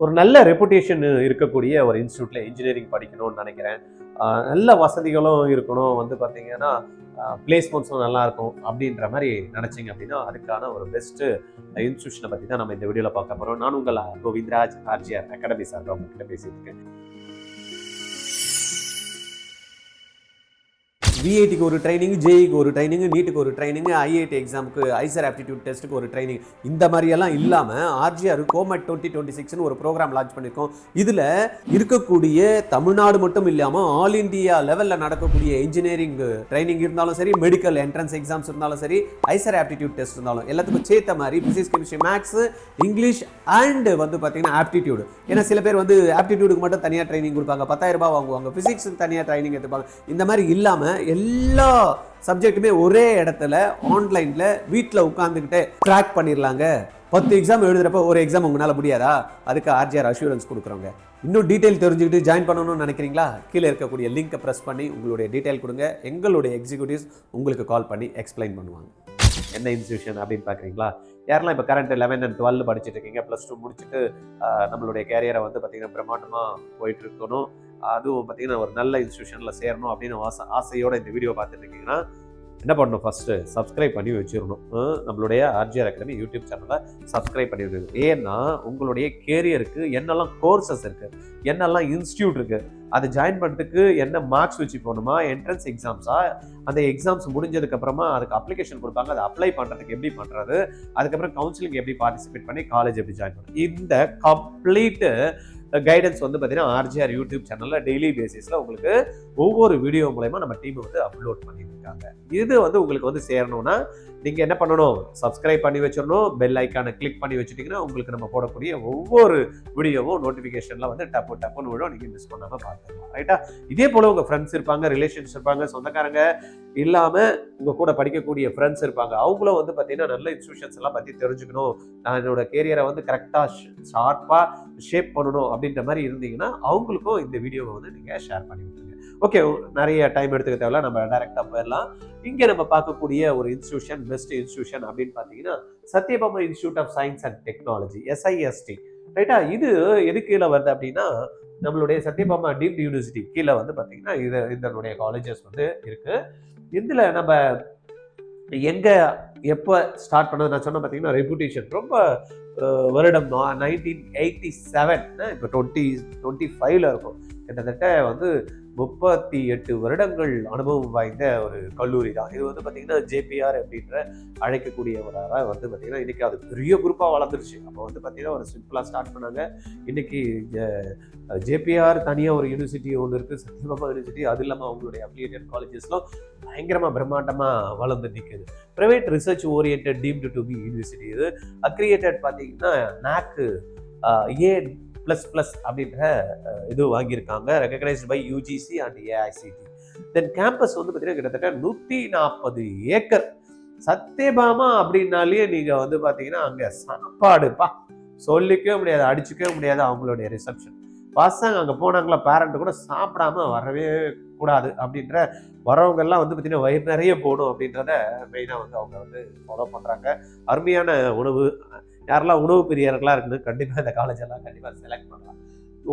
ஒரு நல்ல ரெப்புடேஷன் இருக்கக்கூடிய ஒரு இன்ஸ்டியூட்டில் இன்ஜினியரிங் படிக்கணும்னு நினைக்கிறேன். நல்ல வசதிகளும் இருக்கணும், வந்து பார்த்தீங்கன்னா பிளேஸ்மெண்ட்ஸும் நல்லாயிருக்கும் அப்படின்ற மாதிரி நினச்சிங்க அப்படின்னா அதுக்கான ஒரு பெஸ்ட்டு இன்ஸ்டியூஷனை பற்றி தான் நம்ம இந்த வீடியோவில் பார்க்க போகிறோம். நான் உங்கள் கோவிந்தராஜ் ஆர்ஜிஆர் அகாடமி சார் உங்ககிட்ட பேசிட்டு இருக்கேன். விஐடிக்கு ஒரு ட்ரைனிங், ஜேஇக்கு ஒரு ட்ரைனிங், நீட்டுக்கு ஒரு ட்ரைனிங், ஐஐடி எக்ஸாமுக்கு ஐசர் ஆப்டிடியூட் டெஸ்ட்டுக்கு ஒரு ட்ரைனிங், இந்த மாதிரியெல்லாம் இல்லாமல் ஆர்ஜிஆர் கோமெட் 2026 ஒரு ப்ரோக்ராம் லான்ச் பண்ணியிருக்கோம். இதில் இருக்கக்கூடிய தமிழ்நாடு மட்டும் இல்லாமல் ஆல் இண்டியா லெவலில் நடக்கக்கூடிய இன்ஜினியரிங் ட்ரைனிங் இருந்தாலும் சரி, மெடிக்கல் என்ட்ரன்ஸ் எக்ஸாம்ஸ் இருந்தாலும் சரி, ஐசர் ஆப்டிடியூட் டெஸ்ட் இருந்தாலும் எல்லாத்துக்கும் சேர்த்த மாதிரி physics, chemistry, maths, English and வந்து பார்த்தீங்கன்னா ஆப்டிடியூடு. ஏன்னா சில பேர் வந்து ஆப்டிடியூடுக்கு மட்டும் தனியாக ட்ரைனிங் கொடுப்பாங்க, 10,000 ரூபாய் வாங்குவாங்க, ஃபிசிக்ஸுக்கு தனியாக ட்ரைனிங் எடுத்துப்பாங்க. இந்த மாதிரி இல்லாமல் எல்லா சப்ஜெக்ட்டுமே ஒரே இடத்துல ஆன்லைன்ல வீட்டில் உட்காந்துக்கிட்டே ட்ராக் பண்ணிடலாங்க. 10 எக்ஸாம் எழுதுறப்ப ஒரு எக்ஸாம் உங்களால் முடியாதா? அதுக்கு ஆர்ஜிஆர் அஷூரன்ஸ் கொடுக்குறோங்க. இன்னும் டீட்டெயில் தெரிஞ்சுக்கிட்டு ஜாயின் பண்ணணும்னு நினைக்கிறீங்களா? கீழே இருக்கக்கூடிய லிங்கை ப்ரெஸ் பண்ணி உங்களுடைய டீட்டெயில் கொடுங்க. எங்களுடைய எக்ஸிக்யூட்டிவ்ஸ் உங்களுக்கு கால் பண்ணி எக்ஸ்பிளைன் பண்ணுவாங்க. என்ன இன்ஸ்டியூஷன் அப்படின்னு பார்க்குறீங்களா? யாரெல்லாம் இப்போ கரண்ட் 11 and 12 படிச்சுட்டு இருக்கீங்க, +2 முடிச்சுட்டு நம்மளுடைய கேரியரை வந்து பார்த்தீங்கன்னா பிரம்மாண்டமாக போயிட்டு இருக்கணும், அதுவும் பார்த்தீங்கன்னா ஒரு நல்ல இன்ஸ்டியூஷனில் சேரணும் அப்படின்னு ஆசையோடு இந்த வீடியோ பார்த்துட்டு இருக்கீங்கன்னா என்ன பண்ணணும்? ஃபஸ்ட்டு சப்ஸ்கிரைப் பண்ணி வச்சிடணும். நம்மளுடைய ஆர்ஜிஆர் அகாடமி யூடியூப் சேனலை சப்ஸ்கிரைப் பண்ணி வச்சிருக்கணும். ஏன்னா உங்களுடைய கேரியருக்கு என்னெல்லாம் கோர்சஸ் இருக்குது, என்னெல்லாம் இன்ஸ்டியூட் இருக்குது, அதை ஜாயின் பண்ணுறதுக்கு என்ன மார்க்ஸ் வச்சு போகணுமா, என்ட்ரன்ஸ் எக்ஸாம்ஸா, அந்த எக்ஸாம்ஸ் முடிஞ்சதுக்கப்புறமா அதுக்கு அப்ளிகேஷன் கொடுப்பாங்க, அதை அப்ளை பண்ணுறதுக்கு எப்படி பண்ணுறது, அதுக்கப்புறம் கவுன்சிலிங் எப்படி பார்ட்டிசிபேட் பண்ணி காலேஜ் எப்படி ஜாயின் பண்ணுறது, இந்த கம்ப்ளீட்டு கைடன்ஸ் வந்து பார்த்தீங்கன்னா ஆர்ஜிஆர் யூடியூப் சேனலில் டெய்லி பேசிஸில் உங்களுக்கு ஒவ்வொரு வீடியோ மூலயமா நம்ம டீம் வந்து அப்லோட் பண்ணியிருக்காங்க. இது வந்து உங்களுக்கு வந்து சேரணும்னா நீங்கள் என்ன பண்ணணும்? சப்ஸ்கிரைப் பண்ணி வச்சிடணும். பெல் ஐக்கானை கிளிக் பண்ணி வச்சுட்டிங்கன்னா உங்களுக்கு நம்ம போடக்கூடிய ஒவ்வொரு வீடியோவும் நோட்டிஃபிகேஷனில் வந்து டப்புன்னு விடும், நீங்கள் மிஸ் பண்ணாமல் பார்த்துக்கலாம். ரைட்டா? இதே போல் உங்கள் ஃப்ரெண்ட்ஸ் இருப்பாங்க, ரிலேஷன்ஸ் இருப்பாங்க, சொந்தக்காரங்க இல்லாமல் உங்கள் கூட படிக்கக்கூடிய ஃப்ரெண்ட்ஸ் இருப்பாங்க. அவங்களும் வந்து பார்த்தீங்கன்னா நல்ல இன்ஸ்டியூஷன்ஸ் எல்லாம் பற்றி தெரிஞ்சுக்கணும், நான் என்னோட கேரியரை வந்து கரெக்டாக ஷார்ப்பாக ஷேப் பண்ணணும் அப்படின்ற மாதிரி இருந்தீங்கன்னா அவங்களுக்கும் இந்த வீடியோவை வந்து நீங்கள் ஷேர் பண்ணி விட்டுருங்க. ஓகே, நிறைய டைம் எடுத்துக்க தேவையில்ல, நம்ம டைரெக்டாக போயிடலாம். இங்கே நம்ம பார்க்கக்கூடிய ஒரு இன்ஸ்டியூஷன், பெஸ்ட் இன்ஸ்டியூஷன் அப்படின்னு பார்த்தீங்கன்னா Sathyabama institute of science and technology, SIST. ரைட்டா? இது எது கீழே வருது அப்படின்னா நம்மளுடைய சத்யபாமா டீம்டு யூனிவர்சிட்டி கீழே வந்து பார்த்தீங்கன்னா இதனுடைய காலேஜஸ் வந்து இருக்கு. இதில் நம்ம எங்கே எப்போ ஸ்டார்ட் பண்ணது நான் சொன்ன பார்த்தீங்கன்னா ரெப்யூட்டேஷன் ரொம்ப வருடம் 1987, இப்போ 2025 இருக்கும். கிட்டத்தட்ட வந்து 38 வருடங்கள் அனுபவம் வாய்ந்த ஒரு கல்லூரி தான் இது. வந்து பார்த்தீங்கன்னா JPR அப்படின்ற அழைக்கக்கூடியவராக வந்து பார்த்தீங்கன்னா இன்றைக்கி அது பெரிய குரூப்பாக வளர்ந்துருச்சு. அப்போ வந்து பார்த்தீங்கன்னா ஒரு சிம்பிளாக ஸ்டார்ட் பண்ணாங்க. இன்றைக்கி JPR தனியாக ஒரு யூனிவர்சிட்டி ஒன்று இருக்குது, சத்யபாமா யூனிவர்சிட்டி. அது இல்லாமல் அவங்களுடைய அப்ளிகேட்டட் காலேஜஸ்லாம் பயங்கரமாக பிரம்மாண்டமாக வளர்ந்து நிற்குது. Private research orient deemed to be university. இது அக்ரியேட்டட் பார்த்தீங்கன்னா NAC A++ அப்படின்ற இது வாங்கியிருக்காங்க, recognised by UGC and AICTE. Then campus வந்து பார்த்தீங்கன்னா கிட்டத்தட்ட 140 ஏக்கர். சத்யபாமா அப்படின்னாலே நீங்கள் வந்து பார்த்தீங்கன்னா அங்கே சாப்பாடுப்பா சொல்லிக்கவே முடியாது, அடிச்சுக்கவே முடியாது. அவங்களுடைய ரிசப்ஷன் பசங்க அங்கே போனாங்களா பேரண்ட்டு கூட சாப்பிடாம வரவே கூடாது அப்படின்ற, வரவங்கெல்லாம் வந்து பார்த்தீங்கன்னா வயிறு நிறைய போடும் அப்படின்றத மெயினாக வந்து அவங்க வந்து ஃபாலோ பண்ணுறாங்க. அருமையான உணவு. யாரெல்லாம் உணவு பிரியர்களாக இருக்குன்னு கண்டிப்பாக இந்த காலேஜ் எல்லாம் கண்டிப்பாக செலக்ட் பண்ணலாம்.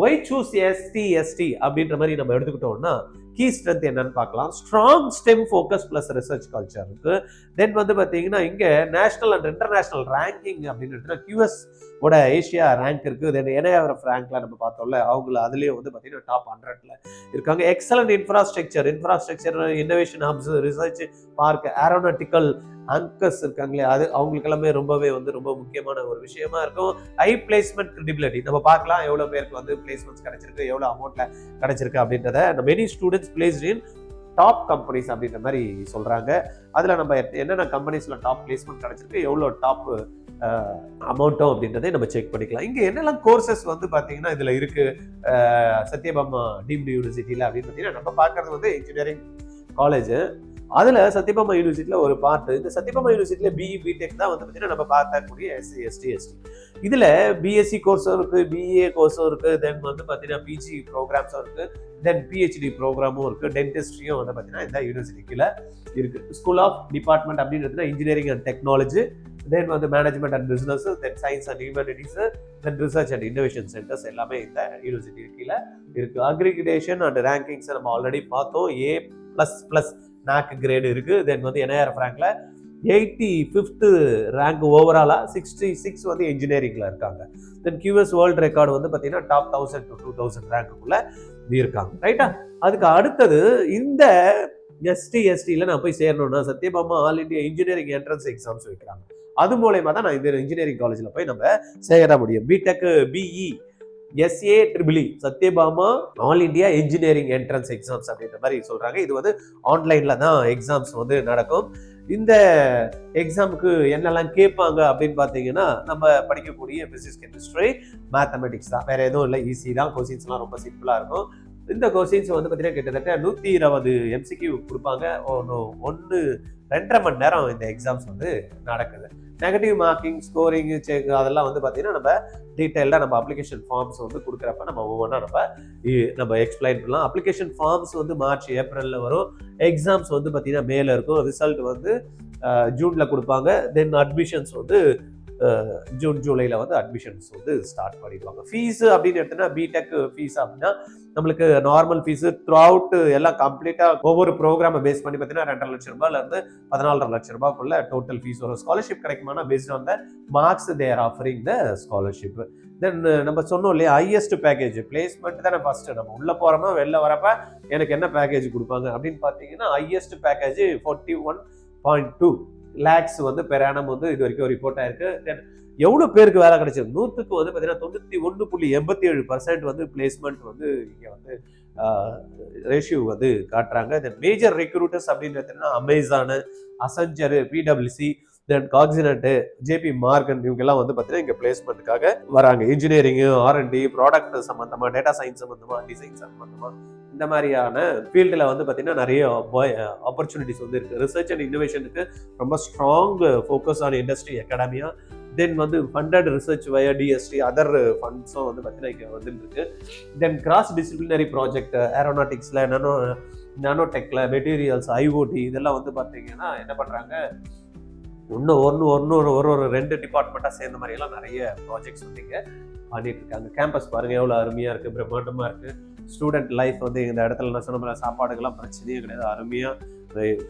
ஒய் சூஸ் STST அப்படின்ற மாதிரி நம்ம எடுத்துக்கிட்டோம்னா கீ ஸ்ட்ரென்த் என்னன்னு பார்க்கலாம். Strong stem focus plus research culture இருக்கு. தென் வந்து பார்த்தீங்கன்னா இங்கே நேஷனல் அண்ட் இன்டர்நேஷனல் ரேங்கிங் அப்படின்னு எடுத்துன்னா QS ஓட ஏஷியா ரேங்க் இருக்குது. தென் NIRF ரேங்க்ல நம்ம பார்த்தோம்ல, அவங்கள அதுலேயே வந்து பார்த்தீங்கன்னா டாப் 100ல இருக்காங்க. Excellent infrastructure, innovation hubs, research park, aeronautical hangars இருக்காங்களே, அது அவங்களுக்கு எல்லாமே ரொம்பவே வந்து ரொம்ப முக்கியமான ஒரு விஷயமா இருக்கும். ஹை பிளேஸ்மெண்ட் கிரெடிபிலிட்டி நம்ம பார்க்கலாம், எவ்வளோ பேருக்கு வந்து பிளேஸ்மெண்ட்ஸ் கிடைச்சிருக்கு, எவ்வளோ அமௌண்ட்ல கிடைச்சிருக்கு அப்படின்றத. Many students placed in top companies அப்படின்ற மாதிரி சொல்றாங்க. அதில் நம்ம என்னென்ன கம்பெனிஸ்ல டாப் பிளேஸ்மெண்ட் கிடைச்சிருக்கு, எவ்வளோ டாப் அமௌண்ட்டும் அப்படின்றதை நம்ம செக் பண்ணிக்கலாம். இங்கே என்னெல்லாம் கோர்சஸ் வந்து பார்த்தீங்கன்னா இதில் இருக்கு சத்யபாமா டீம்டு யூனிவர்சிட்டியில் அப்படின்னு பார்த்தீங்கன்னா நம்ம பார்க்கறது வந்து இன்ஜினியரிங் காலேஜ். அதில் சத்யபாமா யூனிவர்சிட்டியில் ஒரு பார்ட். இந்த சத்யபாமா யூனிவர்சிட்டியில் BE BTech தான் வந்து பார்த்தீங்கன்னா நம்ம பார்க்கக்கூடிய SC ST ST. இதில் BSc கோர்ஸும் இருக்குது, BA கோர்ஸும் இருக்குது, தென் வந்து பார்த்தீங்கன்னா PG ப்ரோக்ராம்ஸும் இருக்குது, தென் PhD ப்ரோக்ராமும் இருக்குது, டென்டிஸ்ட்ரியும் வந்து பார்த்தீங்கன்னா இந்த யூனிவர்சிட்டி கீழே இருக்குது. ஸ்கூல் ஆஃப் டிபார்ட்மெண்ட் அப்படின்னு இன்ஜினியரிங் அண்ட் டெக்னாலஜி, தென் வந்து management and business, then science and humanities, then research and innovation centres எல்லாமே இந்த யூனிவர்சிட்டி கீழே இருக்கு. அக்ரிகேஷன் அண்ட் ரேங்கிங்ஸ் நம்ம ஆல்ரெடி பார்த்தோம். A++ NAC கிரேடு இருக்கு. தென் வந்து NIRF ரேங்க்ல 85th ரேங்க் ஓவராலா, 66 வந்து இன்ஜினியரிங்ல இருக்காங்க. தென் QS வேர்ல்ட் ரெக்கார்டு வந்து பார்த்தீங்கன்னா டாப் 1000 to 2000 ரேங்க்குள்ள இருக்காங்க. ரைட்டா? அதுக்கு அடுத்தது இந்த ST/STல நான் போய் சேரணும்னா Sathyabama all India engineering entrance exams வைக்கிறாங்க. அது மூலயமா தான் நான் இந்த இன்ஜினியரிங் காலேஜில் போய் நம்ம சேர முடியும். BTech, BE, SAEEE Sathyabama all India engineering entrance exams அப்படின்ற மாதிரி சொல்றாங்க. இது வந்து ஆன்லைன்ல தான் எக்ஸாம்ஸ் வந்து நடக்கும். இந்த எக்ஸாமுக்கு என்னெல்லாம் கேட்பாங்க அப்படின்னு பார்த்தீங்கன்னா, நம்ம படிக்கக்கூடிய பிசிக்ஸ், கெமிஸ்ட்ரி, மேத்தமெட்டிக்ஸ் தான், வேற எதுவும் இல்லை. ஈஸி தான். கொஸ்டின்ஸ்லாம் ரொம்ப சிம்பிளா இருக்கும். இந்த கொஸ்டின்ஸ் வந்து பார்த்தீங்கன்னா கிட்டத்தட்ட 120 MCQ கொடுப்பாங்க. 2.5 மணி நேரம் இந்த எக்ஸாம்ஸ் வந்து நடக்குது. நெகட்டிவ் மார்க்கிங், ஸ்கோரிங், செக் அதெல்லாம் வந்து பார்த்தீங்கன்னா நம்ம டீட்டெயிலாக நம்ம அப்ளிகேஷன் ஃபார்ம்ஸ் வந்து கொடுக்குறப்ப நம்ம ஒவ்வொன்றா நம்ம எக்ஸ்பிளைன் பண்ணலாம். அப்ளிகேஷன் ஃபார்ம்ஸ் வந்து மார்ச், ஏப்ரலில் வரும். எக்ஸாம்ஸ் வந்து பார்த்தீங்கன்னா மேல இருக்கும். ரிசல்ட் வந்து ஜூனில் கொடுப்பாங்க. தென் அட்மிஷன்ஸ் வந்து ஜூன், ஜூலையில் வந்து அட்மிஷன்ஸ் வந்து ஸ்டார்ட் பண்ணிடுவாங்க. ஃபீஸ் அப்படின்னு எடுத்தோன்னா பிடெக் ஃபீஸ் அப்படின்னா நம்மளுக்கு நார்மல் ஃபீஸ் த்ரூ அவுட் எல்லாம் கம்ப்ளீட்டாக ஒவ்வொரு ப்ரோக்ராமை பேஸ் பண்ணி பார்த்தீங்கன்னா 2.5 லட்சம் ரூபாயிலேருந்து 14.5 லட்சம் ரூபாய்க்குள்ள டோட்டல் ஃபீஸ் வரும். ஸ்காலர்ஷிப் கிடைக்குமானா based on the marks they are offering the scholarship. Then நம்ம சொன்னோம் இல்லையா, ஹையஸ்ட் பேக்கேஜ் பிளேஸ்மெண்ட் தானே ஃபர்ஸ்ட். நம்ம உள்ள போறோமா வெளில வரப்ப எனக்கு என்ன பேக்கேஜ் கொடுப்பாங்க அப்படின்னு பார்த்தீங்கன்னா, ஹையஸ்ட் பேக்கேஜ் 41.2 lakhs வந்து பெர் ஆனம் வந்து இது வரைக்கும் ரிப்போர்ட் ஆயிருக்கு. தென் எவ்வளவு பேருக்கு வேலை கிடைச்சது? 100க்கு வந்து பார்த்தீங்கன்னா 91.87% வந்து பிளேஸ்மெண்ட் வந்து இங்கே வந்து ரேஷியோ வந்து காட்டுறாங்க. தென் மேஜர் ரெக்ரூட்டர்ஸ் அப்படின்னு அமேசானு, அசஞ்சர், PwC, தென் காக்சினட், JP மார்கன் இவங்கெல்லாம் வந்து பார்த்தீங்கன்னா இங்கே பிளேஸ்மெண்ட்டுக்காக வராங்க. இன்ஜினியரிங், R&D, ப்ராடக்ட் சம்மந்தமாக, டேட்டா சயின்ஸ் சம்மந்தமாக, டிசைன் சம்மந்தமாக இந்த மாதிரியான ஃபீல்டில் வந்து பார்த்தீங்கன்னா நிறைய ஆப்பர்ச்சுனிட்டிஸ் வந்து இருக்குது. ரிசர்ச் அண்ட் இன்னோவேஷனுக்கு ரொம்ப strong focus on industry academia. Then வந்து funded research via DST other ஃபண்ட்ஸும் வந்து பார்த்தீங்கன்னா இங்கே வந்துட்டு இருக்கு. தென் கிராஸ் டிசிப்ளினரி ப்ராஜெக்ட் ஏரோநாட்டிக்ஸில், நானோடெக்கில், மெட்டீரியல்ஸ், IoT இதெல்லாம் வந்து பார்த்தீங்கன்னா என்ன பண்ணுறாங்க, ஒரு 2 டிபார்ட்மெண்ட்டாக சேர்ந்த மாதிரியெல்லாம் நிறைய ப்ராஜெக்ட்ஸ் வந்து இங்கே பண்ணிட்டு இருக்காங்க. கேம்பஸ் பாருங்கள் எவ்வளோ அருமையாக இருக்குது, பிரம்மாண்டமாக இருக்குது. ஸ்டூடெண்ட் லைஃப் வந்து இந்த இடத்துல நான் சொன்ன மாதிரி சாப்பாடுக்கெல்லாம் பிரச்சனையே கிடையாது. அருமையாக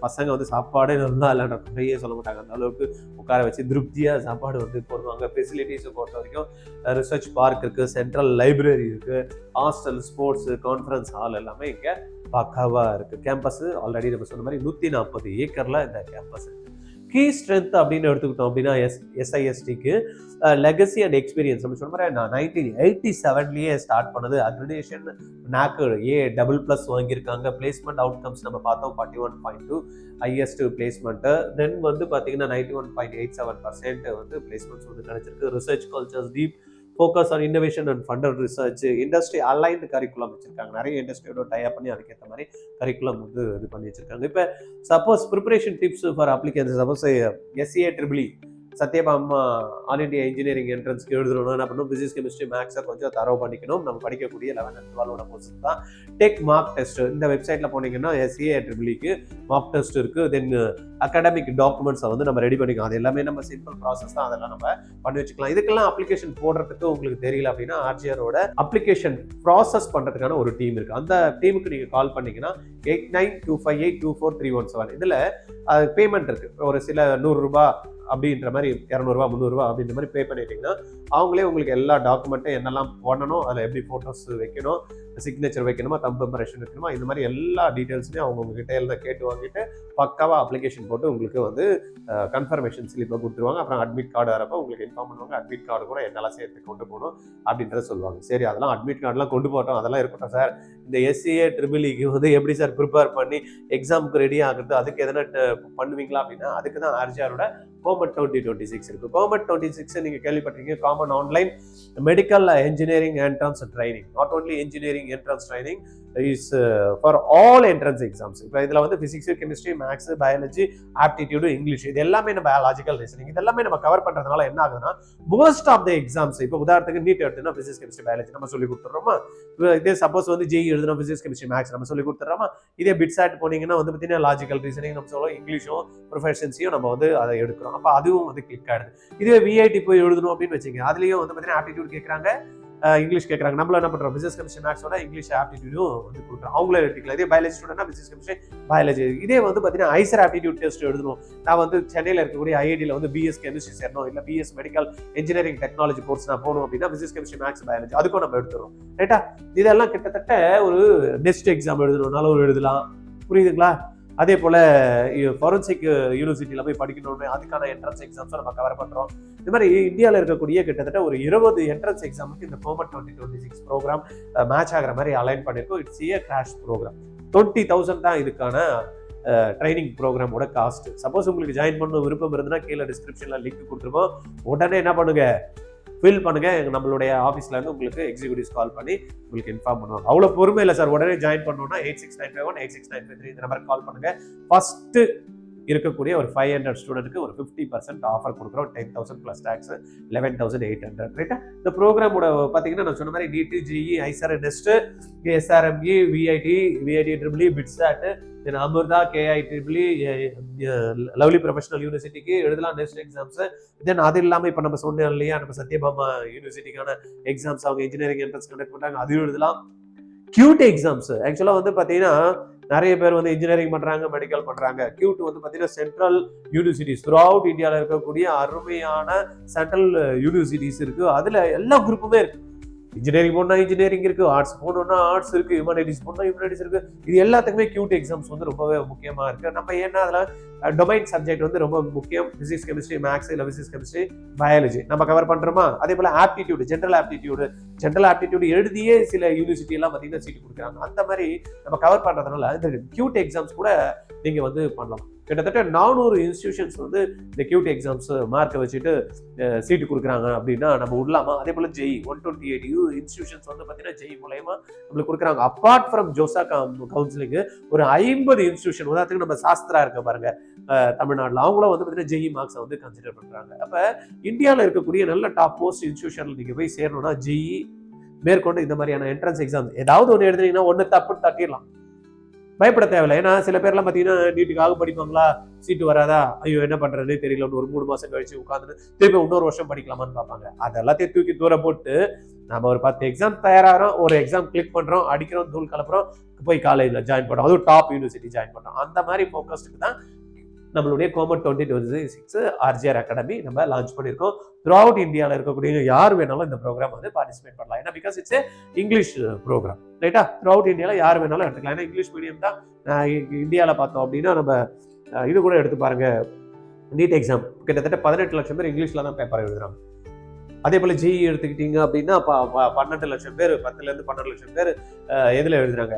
பசங்க வந்து சாப்பாடே நல்லா இல்லைன்ற குறையே சொல்ல மாட்டாங்க. அந்த அளவுக்கு உட்கார வச்சு திருப்தியாக சாப்பாடு வந்து போடுவாங்க. ஃபெசிலிட்டிஸை பொறுத்த வரைக்கும் ரிசர்ச் பார்க் இருக்குது, சென்ட்ரல் லைப்ரரி இருக்குது, ஹாஸ்டல், ஸ்போர்ட்ஸ், கான்ஃபரன்ஸ் ஹால் எல்லாமே இங்கே பக்காவாக இருக்குது. கேம்பஸ் ஆல்ரெடி நம்ம சொன்ன மாதிரி 140 ஏக்கரில் இந்த கேம்பஸ் இருக்குது. கீ ஸ்ட்ரென்த் அப்படின்னு எடுத்துக்கிட்டோம் அப்படின்னா SISTக்கு லெகசி அண்ட் எக்ஸ்பீரியன்ஸ் நம்ம சொன்ன மாதிரி 1987 ஸ்டார்ட் பண்ணது. அக்ரிடேஷன் NAC A++ வாங்கியிருக்காங்க. பிளேஸ்மெண்ட் அவுட்கம்ஸ் நம்ம பார்த்தோம் 41.2 ஹையஸ்ட் பிளேஸ்மெண்ட்டு. தென் வந்து பார்த்தீங்கன்னா 91.87% வந்து பிளேஸ்மெண்ட்ஸ் வந்து கிடைச்சிருக்கு. Research cultures deep focus on innovation and funded research. Industry aligned curriculum வச்சிருக்காங்க. நிறைய இண்டஸ்ட்ரியோட டைப் பண்ணி அதுக்கேற்ற மாதிரி கரிக்குலம் வந்து இது பண்ணி வச்சிருக்காங்க. இப்போ suppose preparation tips for applicants, suppose SAEEE Sathyabama all India engineering என்ட்ரன்ஸ்க்கு எழுதணும்னா என்ன பண்ணணும், பிசிக்ஸ், கெமிஸ்ட்ரி, மேக்ஸை கொஞ்சம் தரவு பண்ணிக்கணும். நம்ம படிக்கக்கூடிய 11 and 12 கோர்ஸ் தான். டெக் மார்க் டெஸ்ட் இந்த வெப்சைட்டில் போனீங்கன்னா SAEEக்கு மார்க் டெஸ்ட் இருக்குது. தென் அகாடமிக் டாக்குமெண்ட்ஸை வந்து நம்ம ரெடி பண்ணிக்கலாம். அது எல்லாமே நம்ம சிம்பிள் ப்ராசஸ் தான், அதெல்லாம் நம்ம பண்ணி வச்சுக்கலாம். இதுக்கெல்லாம் அப்ளிகேஷன் போடுறதுக்கு உங்களுக்கு தெரியல அப்படின்னா RGRோட அப்ளிகேஷன் ப்ராசஸ் பண்ணுறதுக்கான ஒரு டீம் இருக்குது. அந்த டீமுக்கு நீங்கள் கால் பண்ணிங்கன்னா 8925824317. இதில் பேமெண்ட் இருக்குது. ஒரு சில 100 ரூபாய் அப்படின்ற மாதிரி 200 ரூபா 300 ரூபா அப்படின்ற மாதிரி பே பண்ணிட்டீங்கன்னா அவங்களே உங்களுக்கு எல்லா டாக்குமெண்ட்டும் என்னெல்லாம் பண்ணணும், அதில் எப்படி ஃபோட்டோஸ் வைக்கணும், சிக்னேச்சர் வைக்கணுமா, தம்ப் இம்ப்ரெஷன் வைக்கணுமா, இந்த மாதிரி எல்லா டீட்டெயில்ஸுமே அவங்க உங்ககிட்ட எல்லாம் கேட்டு வாங்கிட்டு பக்காவாக அப்ளிகேஷன் போட்டு உங்களுக்கு வந்து கன்ஃபர்மேஷன் ஸ்லிப்பை கொடுத்துருவாங்க. அப்புறம் அட்மிட் கார்டு வரப்போ உங்களுக்கு இன்ஃபார்ம் பண்ணுவாங்க. அட்மிட் கார்டு கூட என்னெல்லாம் சேர்த்து கொண்டு போகணும் அப்படின்றத சொல்லுவாங்க. சரி, அதெல்லாம் அட்மிட் கார்டெலாம் கொண்டு போட்டோம், அதெல்லாம் இருக்கட்டும் சார். இந்த SAEEக்கு வந்து எப்படி சார் ப்ரிப்பேர் பண்ணி எக்ஸாமுக்கு ரெடி ஆகுறது, அதுக்கு எதனா பண்ணுவீங்களா அப்படின்னா அதுக்கு தான் RGRோட COMET 2026 இருக்குது. COMET 2026 நீங்கள் கேள்விப்பட்டிருக்கீங்க, common online medical engineering entrance training. Not only engineering training entrance training is for all entrance exams. இப்போ இதில் வந்து physics, chemistry, maths, biology, aptitude, English இது எல்லாமே நம்ம லாஜிக்கல் ரீசனிங் இது எல்லாமே நம்ம கவர் பண்ணுறதுனால என்ன ஆகுதுன்னா மோஸ்ட் ஆஃப் த எக்ஸாம்ஸ் இப்போ உதாரணத்துக்கு நீட் எடுத்துனா ஃபிசிக்ஸ், கெமிஸ்ட்ரி, பயாலஜி நம்ம சொல்லி கொடுத்துட்றோமா. இதே சப்போஸ் வந்து ஜெய் எழுதுனா ஃபிசிக்ஸ், கெமிஸ்ட்ரி, மேக்ஸ் நம்ம சொல்லி கொடுத்துட்றோமா. இதே பிட்சாட் போனீங்கன்னா வந்து பார்த்தீங்கன்னா லாஜிக்கல் ரீசனிங் நம்ம சொல்லுவோம், இங்கிலீஷும் ப்ரொஃபஷன்ஸையும் நம்ம வந்து அதை எடுக்கிறோம். அப்போ அதுவும் வந்து கிளிக் ஆகிடுது. இதே விஐடி போய் எழுதணும் அப்படின்னு வச்சுங்க, அதுலேயும் வந்து பார்த்தீங்கன்னா ஆப்டிடியூட் கேட்குறாங்க, இங்கிலீஷ் கேட்குறாங்க. நம்மள என்ன பண்ணுறோம், பிசிக்ஸ், கெமிஸ்ட்ரி, மேக்ஸோட இங்கிலீஷ் ஆப்டிடியூடும் வந்து கொடுக்குறோம். அவங்களே எடுத்துக்கலாம். இதே பயாலஜி ஸ்டூடெண்ட்னா பிசிக்ஸ், கெமிஸ்ட்ரி, பயாலஜி. இதே வந்து பார்த்தீங்கன்னா ஐசர் ஆப்டிடியூட் டெஸ்ட் எழுதணும். நான் வந்து சென்னையில் இருக்கக்கூடிய ஐஐடியில் வந்து பிஎஸ் கெமிஸ்ட்ரி சேரணும், இல்லை BS medical engineering technology course நான் போகணும் அப்படின்னா பிசிக்ஸ், கெமிஸ்ட்ரி, மேக்ஸ், பயாலஜி அதுக்கும் நம்ம எடுத்துறோம். ரைட்டா? இதெல்லாம் கிட்டத்தட்ட ஒரு நெக்ஸ்ட் எக்ஸாம் எழுதணும்னாலும் ஒரு எழுதலாம். புரியுதுங்களா? அதே போல ஃபாரன்சிக் யூனிவர்சிட்டியில போய் படிக்கணும்னு அதுக்கான என்ட்ரன்ஸ் எக்ஸாம்ஸும் நம்ம கவர் பண்றோம். இந்த மாதிரி இந்தியாவில் இருக்கக்கூடிய கிட்டத்தட்ட ஒரு 20 என்ட்ரன்ஸ் எக்ஸாமுக்கு இந்த கோமட் 2026 ப்ரோக்ராம் மேட்ச் ஆகிற மாதிரி அலைன் பண்ணியிருக்கோம். It's A crash program. 20,000 தான் இதுக்கான ட்ரைனிங் ப்ரோக்ராமோட காஸ்ட். சப்போஸ் உங்களுக்கு ஜாயின் பண்ண விருப்பம் இருந்ததுன்னா கீழே டிஸ்கிரிப்ஷன்ல லிங்க் கொடுத்துருக்கோம். உடனே என்ன பண்ணுங்க, ஃபில் பண்ணுங்க. நம்மளுடைய ஆஃபீஸ்ல இருந்து உங்களுக்கு எக்ஸிக்யூட்டிவ்ஸ் கால் பண்ணி உங்களுக்கு இன்ஃபார்ம் பண்ணுவாங்க. அவ்வளோ பொறுமை இல்லை சார், உடனே ஜாயின் பண்ணணும்னா 8695 8695 இந்த நம்பருக்கு கால் பண்ணுங்க. ஃபர்ஸ்ட் இருக்கக்கூடிய ஒரு 500 ஸ்டூடெண்ட்டுக்கு ஒரு 50% ஆஃபர் கொடுக்குறோம். 10,000 + டேக்ஸ் 11,800. ரைட்டா? இந்த ப்ரோக்ராமோட பார்த்தீங்கன்னா நான் சொன்ன மாதிரி NEET, JEE, IISER, NEST, SRME, VIT, VIT BITSAT, then Amrita, கேஐட்ரிபிள்இ, லவ்லி ப்ரொஃபஷனல் யூனிவர்சிட்டிக்கு எழுதலாம் நெக்ஸ்ட் எக்ஸாம்ஸ். தென் அது இல்லாமல் இப்போ நம்ம சொன்னோம் இல்லையா, நம்ம சத்யபாமா யூனிவர்சிட்டிக்கான எக்ஸாம்ஸ் அவங்க இன்ஜினியரிங் என்ட்ரன்ஸ் கண்டக்ட் பண்ணுறாங்க, அது எழுதலாம். கியூட் எக்ஸாம்ஸ் ஆக்சுவலாக வந்து பார்த்தீங்கன்னா நிறைய பேர் வந்து இன்ஜினியரிங் பண்றாங்க, மெடிக்கல் பண்றாங்க. கியூட் வந்து பார்த்தீங்கன்னா சென்ட்ரல் யூனிவர்சிட்டிஸ் த்ரூ அவுட் இந்தியாவில் இருக்கக்கூடிய அருமையான சென்ட்ரல் யூனிவர்சிட்டிஸ் இருக்கு. அதுல எல்லா குரூப்புமே இருக்கு. இன்ஜினியரிங் போனா இன்ஜினியரிங் இருக்கு, ஆர்ட்ஸ் போனோம்னா ஆர்ட்ஸ் இருக்கு, ஹியூமனிட்டிஸ் போனா ஹியூமனிட்டிஸ் இருக்கு. இது எல்லாத்துக்குமே கியூட் எக்ஸாம்ஸ் வந்து ரொம்பவே முக்கியமா இருக்கு. நம்ம ஏன்னா அதுல டொமைன் சப்ஜெக்ட் வந்து ரொம்ப முக்கியம். பிசிக்ஸ், கெமிஸ்ட்ரி, மேக்ஸ், இல்லை பிசிக்ஸ், கெமிஸ்ட்ரி, பயாலஜி நம்ம கவர் பண்றோமா. அதே போல ஆப்டிடியூட், ஜென்ரல் ஆப்டிடியூட் எழுதியே சில யூனிவர்சிட்டி எல்லாம் பார்த்தீங்கன்னா சீட்டு கொடுக்குறாங்க. அந்த மாதிரி நம்ம கவர் பண்றதுனால இந்த கியூட் எக்ஸாம்ஸ் கூட நீங்க வந்து பண்ணலாம். கிட்டத்தட்ட 400 இன்ஸ்டிடியூஷன்ஸ் வந்து இந்த கியூட் எக்ஸாம்ஸ் மார்க்கை வச்சுட்டு சீட்டு கொடுக்குறாங்க அப்படின்னா நம்ம விடலாமா. அதே போல ஜெய் 128 இன்ஸ்டிடியூஷன்ஸ் வந்து பார்த்தீங்கன்னா ஜெய் மூலயமா நம்மளுக்கு கொடுக்குறாங்க. அப்பார்ட் ஃப்ரம் ஜோசா கவுன்சிலிங் ஒரு 50 இன்ஸ்டிடியூஷன், உதாரணத்துக்கு நம்ம சாஸ்திரா இருக்க பாருங்க தமிழ்நாட்டில், அவங்களும் வந்து பார்த்தீங்கன்னா ஜெய் மார்க்ஸை வந்து கன்சிடர் பண்றாங்க. அப்போ இந்தியாவில் இருக்கக்கூடிய நல்ல டாப் மோஸ்ட் இன்ஸ்டிடியூஷன்ல நீங்க போய் சேரணும்னா ஜெய் மேற்கொண்டு இந்த மாதிரியான என்ட்ரன்ஸ் எக்ஸாம் ஏதாவது ஒன்று எழுதுனீங்கன்னா ஒன்று தப்புன்னு தட்டிடலாம். பயப்பட தேவையில்லை. ஏன்னா சில பேர்லாம் பார்த்தீங்கன்னா நீட்டுக்காக படிப்பாங்களா, சீட்டு வராதா, ஐயோ என்ன பண்றதுன்னு தெரியல, ஒரு 3 மாசம் கழிச்சு உட்காந்து திருப்பி இன்னொரு வருஷம் படிக்கலாமான்னு பார்ப்பாங்க. அதெல்லாத்தையும் தூக்கி தூர போட்டு நம்ம ஒரு 10 எக்ஸாம் தயாராகிறோம், ஒரு எக்ஸாம் கிளிக் பண்றோம், அடிக்கிறோம், தூள் கலப்புறோம், போய் காலேஜில் ஜாயின் பண்ணுறோம், அதுவும் டாப் யூனிவர்சிட்டி ஜாயின் பண்ணுறோம். அந்த மாதிரி ஃபோக்கஸ்டுக்கு தான் நம்மளுடைய கோமட் 2026 ஆர்ஜிஆர் அகாடமி நம்ம லான்ச் பண்ணியிருக்கோம். த்ரூ அவுட் இந்தியாவில் இருக்கக்கூடிய யார் வேணாலும் இந்த ப்ரோக்ராம் வந்து பார்ட்டிசிபேட் பண்ணலாம். ஏன்னா பிகாஸ் இட்ஸ் இங்கிலீஷ் ப்ரோக்ராம். ரைட்டா? த்ரூ அவுட் இந்தியாவில் யார் வேணாலும் எடுத்துக்கலாம். ஏன்னா இங்கிலீஷ் மீடியம் தான். இந்தியாவில் பார்த்தோம் அப்படின்னா நம்ம இது கூட எடுத்து பாருங்க, நீட் எக்ஸாம் கிட்டத்தட்ட 18 லட்சம் பேர் இங்கிலீஷில் தான் பேப்பர் எழுதுறாங்க. அதே போல் ஜிஇ எடுத்துக்கிட்டீங்க அப்படின்னா 12 லட்சம் பேர், 10லேருந்து 12 லட்சம் பேர் எதில் எழுதுறாங்க,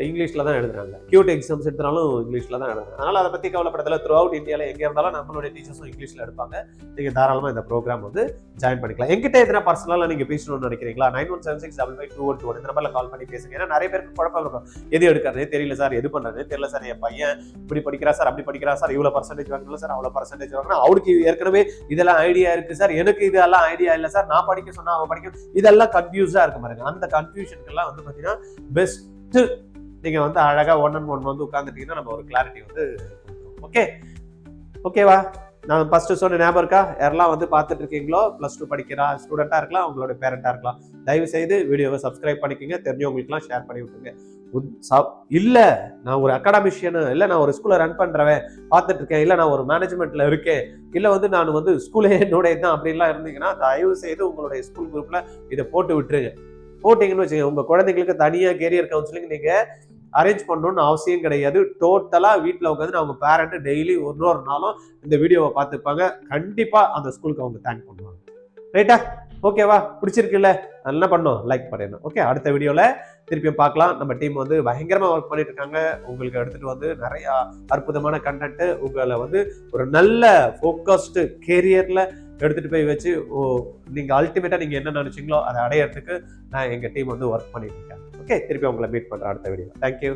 இங்கிலீஷில் தான் எழுதுறாங்க. கியூட் எக்ஸாம்ஸ் எடுத்தாலும் இங்கிலீஷில் தான் எழுதுறாங்க. அதனால் அதை பற்றி கவலைப்படல. த்ரூ அவுட் இந்தியாவில் எங்கே இருந்தாலும் நம்மளுடைய டீச்சர்ஸும் இங்கிலீஷில் எடுப்பாங்க. நீங்கள் தாராளமாக இந்த ப்ரோக்ராம் வந்து ஜாயின் பண்ணிக்கலாம். என்கிட்ட எதனா பர்சனலாக நீங்கள் பேசணும்னு நினைக்கிறீங்களா, 9176552121 இந்த நம்பரில் கால் பண்ணி பேசுங்க. ஏன்னா நிறைய பேருக்கு குழப்பம் இருக்கும், எது எடுக்கிறதே தெரியல சார், எது பண்ணுறதே தெரியல சார், என் பையன் இப்படி படிக்கிறா சார், அப்படி படிக்கிறா சார், இவ்வளோ பர்சன்டேஜ் வாங்கல சார், அவ்வளோ பர்சன்டேஜ் வாங்கினா அவருக்கு ஏற்கனவே இதெல்லாம் ஐடியா இருக்குது சார், எனக்கு இதெல்லாம் ஐடியா இல்லை சார், நான் படிக்க சொன்னா அவன் படிக்க, இதெல்லாம் கன்ஃபியூஸாக இருக்கு பாருங்க. அந்த கன்ஃபியூஷனுக்கெல்லாம் வந்து பார்த்தீங்கன்னா பெஸ்ட் நீங்க வந்து அழகா 1-on-1 வந்து உட்காந்துட்டீங்கன்னா நம்ம ஒரு கிளாரிட்டி வந்து கொடுத்துருவோம். ஓகேவா? நான் ஃபர்ஸ்ட் சொன்ன ஞாபகம் இருக்கா? யாரெல்லாம் வந்து பார்த்துட்டு இருக்கீங்களோ, +2 படிக்கிறா ஸ்டூடெண்டா இருக்கலாம், உங்களோட பேரண்டா இருக்கலாம், தயவு செய்து வீடியோவை சப்ஸ்கிரைப் பண்ணிக்கோங்க, தெரிஞ்சவங்களுக்குலாம் ஷேர் பண்ணி விட்டுருங்க. இல்ல நான் ஒரு அகாடமிஷியன், இல்ல நான் ஒரு ஸ்கூலை ரன் பண்றவன் பார்த்துட்டு இருக்கேன், இல்ல நான் ஒரு மேனேஜ்மெண்ட்ல இருக்கேன், இல்ல வந்து நான் வந்து ஸ்கூலே என்னோட தான் அப்படின்லாம் இருந்தீங்கன்னா தயவு செய்து உங்களுடைய ஸ்கூல் குரூப்ல இதை போட்டு விட்டுருங்க. போட்டீங்கன்னு வச்சுக்கோங்க, உங்க குழந்தைங்களுக்கு தனியா கேரியர் கவுன்சிலிங் நீங்க அரேஞ்ச் பண்ணணும்னு அவசியம் கிடையாது. டோட்டலா வீட்டில் உட்காந்து அவங்க பேரண்ட் டெய்லி ஒரு நாளும் இந்த வீடியோவை பார்த்துப்பாங்க. கண்டிப்பா அந்த ஸ்கூலுக்கு அவங்க தேங்க் பண்ணுவாங்க. ரைட்டா? ஓகேவா? பிடிச்சிருக்குல்ல? என்ன பண்ணணும், லைக் பண்ணிடணும். ஓகே, அடுத்த வீடியோல திருப்பியும் பார்க்கலாம். நம்ம டீம் வந்து பயங்கரமா ஒர்க் பண்ணிட்டு இருக்காங்க. உங்களுக்கு எடுத்துட்டு வந்து நிறைய அற்புதமான கண்டென்ட் உங்களை வந்து ஒரு நல்ல ஃபோக்கஸ்டு கேரியர்ல எடுத்துகிட்டு போய் வச்சு நீங்கள் அல்டிமேட்டாக நீங்கள் என்ன நினச்சிங்களோ அதை அடையிறதுக்கு நான் எங்கள் டீம் வந்து ஒர்க் பண்ணிட்டு இருக்கேன். ஓகே, திருப்பி உங்களை மீட் பண்ணுறேன் அடுத்த வீடியோ. தேங்க்யூ.